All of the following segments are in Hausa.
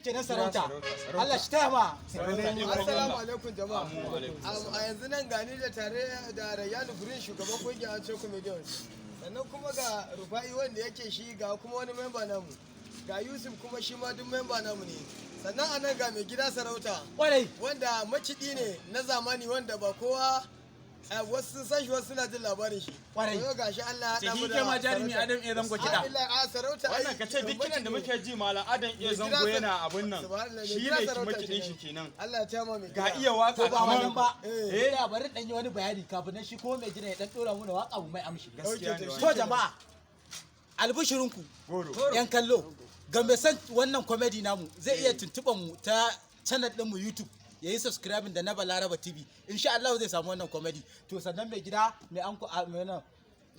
kenan sarauta. Allah shi taya ma. Assalamu alaikum jama'a. A yanzu nan gani da tare da Rayanu Green shugaban kungiyar Ancho Comedians. Sannan kuma ga Rufa'i wanda yake shi ga kuma wani memba namu. Ga Yusuf kuma shi ma duk memba namu ne. Sannan a nan ga mai gida sarauta. Wanda makiɗi ne na zamani wanda ba kowa wasu sun san shi wasu suna jin labarin shi. Yau gashi Allah ya haɗa mu da ma jarumi Adam iya zango kiɗa. Sarauta Wannan ka ce duk kiɗan da muke ji malam Adam iya zango yana abun nan. Shi ne makiɗin shi kenan. Allah ya taya mai Ga iya waka ba wannan ba. Eh Bari dan yi wani bayani kafin nan shi ko mai gida ya dan dora mu da waka mu mai amshi. gaskiya ne. To jama'a albishirinku yan kallo ga mai san wannan comedy namu zai iya tuntuɓa mu ta channel din mu YouTube yayi subscribing da na Balaraba TV insha Allah zai samu wannan comedy to sannan mai gida mai anko mai nan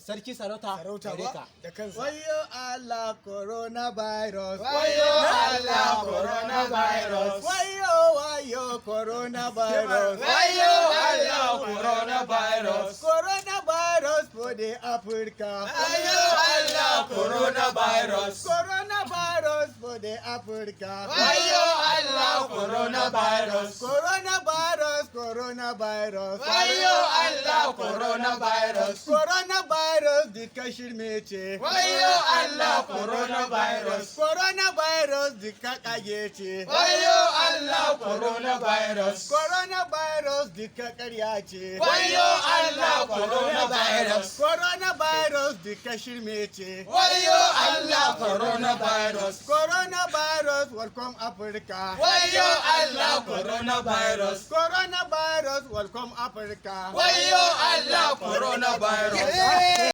sarki sarauta ba da kansa. Wayo Allah coronavirus. Wayo Allah coronavirus. Wayo coronavirus. Wayo Allah coronavirus. Coronavirus for the Africa. Wayo Allah coronavirus. Coronavirus for the Africa. Wayo Allah coronavirus. Coronavirus. Coronavirus. Wayo Allah coronavirus. Coronavirus the Kashmir ce. Wayo Allah coronavirus. Coronavirus the Kakage ce. Wayo Allah coronavirus. Coronavirus the Kakarya ce. Wayo Allah coronavirus. Coronavirus the Kashmir ce. Wayo Allah coronavirus. Coronavirus welcome Africa. Wayo Allah coronavirus. Coronavirus welcome Africa. Wayo Allah coronavirus.